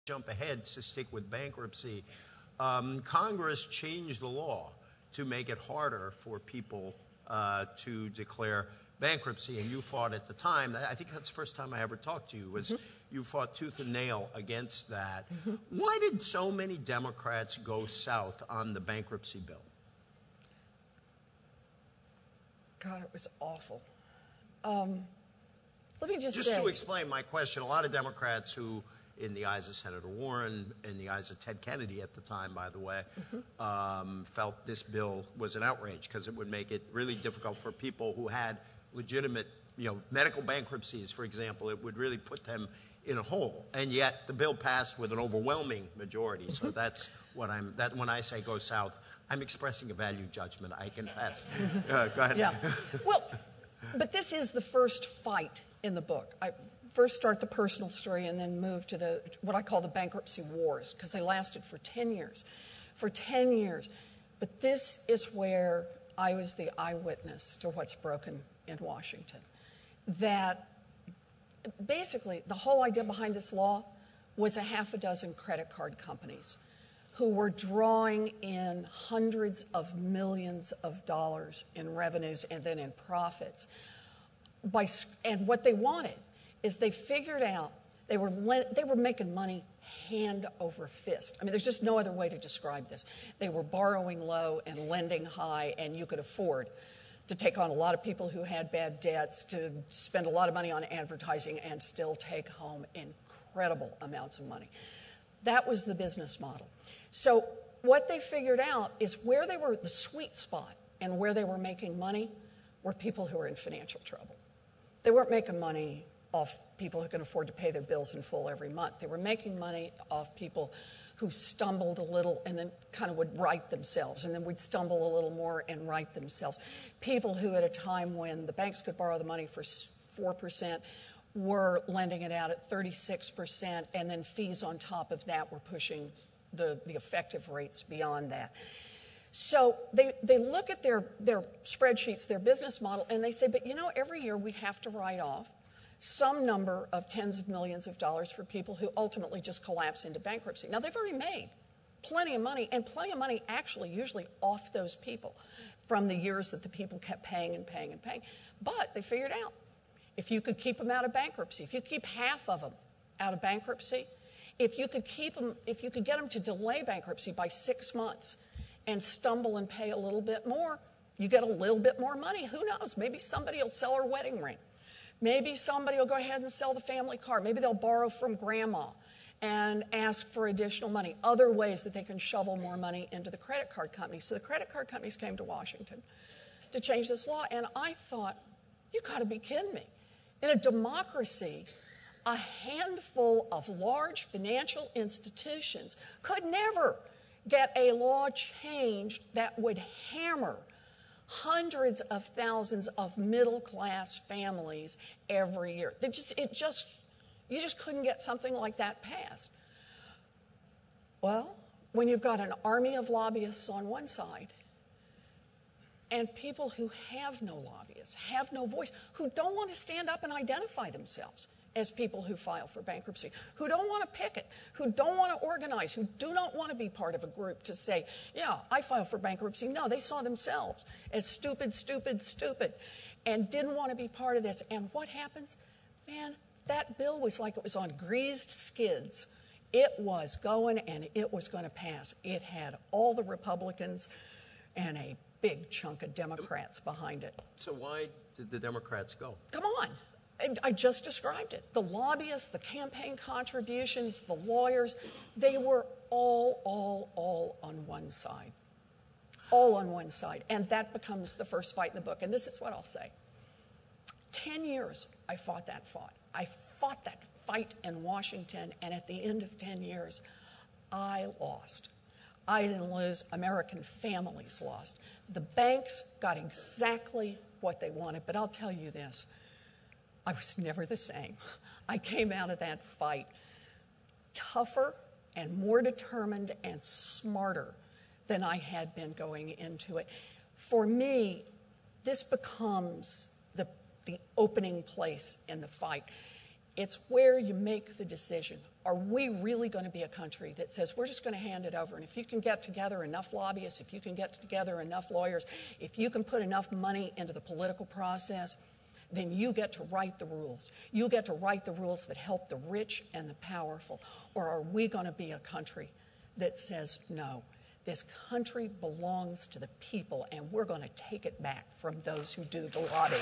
jump ahead to stick with bankruptcy. Congress changed the law to make it harder for people to declare bankruptcy, and you fought at the time. I think that's the first time I ever talked to you, was you fought tooth and nail against that. Why did so many Democrats go south on the bankruptcy bill? God, it was awful. Let me just say, to explain my question, a lot of Democrats who, in the eyes of Senator Warren, in the eyes of Ted Kennedy at the time, by the way, felt this bill was an outrage because it would make it really difficult for people who had legitimate, medical bankruptcies, for example. It would really put them in a hole. And yet the bill passed with an overwhelming majority. So that's what when I say go south, I'm expressing a value judgment, I confess. Go ahead. Yeah. Well, but this is the first fight in the book. I first start the personal story and then move to what I call the bankruptcy wars, because they lasted for 10 years. For 10 years. But this is where I was the eyewitness to what's broken in Washington. That basically the whole idea behind this law was a half a dozen credit card companies who were drawing in hundreds of millions of dollars in revenues and then in profits. And what they wanted is they figured out they were making money hand over fist. I mean, there's just no other way to describe this. They were borrowing low and lending high, and you could afford to take on a lot of people who had bad debts, to spend a lot of money on advertising, and still take home incredible amounts of money. That was the business model. So what they figured out is where they were the sweet spot and where they were making money were people who were in financial trouble. They weren't making money off people who can afford to pay their bills in full every month. They were making money off people who stumbled a little and then kind of would right themselves, and then would stumble a little more and right themselves. People who at a time when the banks could borrow the money for 4% were lending it out at 36%, and then fees on top of that were pushing the effective rates beyond that. So they look at their spreadsheets, their business model, and they say, but every year we have to write off some number of tens of millions of dollars for people who ultimately just collapse into bankruptcy. Now, they've already made plenty of money, and plenty of money actually usually off those people from the years that the people kept paying and paying and paying. But they figured out, if you could keep them out of bankruptcy, if you keep half of them out of bankruptcy, if you could get them to delay bankruptcy by 6 months and stumble and pay a little bit more, you get a little bit more money. Who knows? Maybe somebody will sell her wedding ring. Maybe somebody will go ahead and sell the family car. Maybe they'll borrow from grandma and ask for additional money. Other ways that they can shovel more money into the credit card companies. So the credit card companies came to Washington to change this law, and I thought, you got to be kidding me. In a democracy, a handful of large financial institutions could never get a law changed that would hammer hundreds of thousands of middle-class families every year. You just couldn't get something like that passed. Well, when you've got an army of lobbyists on one side and people who have no lobbyists, have no voice, who don't want to stand up and identify themselves as people who file for bankruptcy, who don't want to picket, who don't want to organize, who do not want to be part of a group to say, yeah, I file for bankruptcy. No, they saw themselves as stupid, stupid, stupid, and didn't want to be part of this. And what happens? Man, that bill was like it was on greased skids. It was going, and it was going to pass. It had all the Republicans and a big chunk of Democrats behind it. So why did the Democrats go? Come on. I just described it. The lobbyists, the campaign contributions, the lawyers, they were all on one side. All on one side. And that becomes the first fight in the book. And this is what I'll say. 10 years I fought that fight. I fought that fight in Washington, and at the end of 10 years, I lost. I didn't lose. American families lost. The banks got exactly what they wanted. But I'll tell you this. I was never the same. I came out of that fight tougher and more determined and smarter than I had been going into it. For me, this becomes the opening place in the fight. It's where you make the decision. Are we really going to be a country that says we're just going to hand it over? And if you can get together enough lobbyists, if you can get together enough lawyers, if you can put enough money into the political process, then you get to write the rules. You get to write the rules that help the rich and the powerful. Or are we going to be a country that says, no, this country belongs to the people, and we're going to take it back from those who do the lobbying?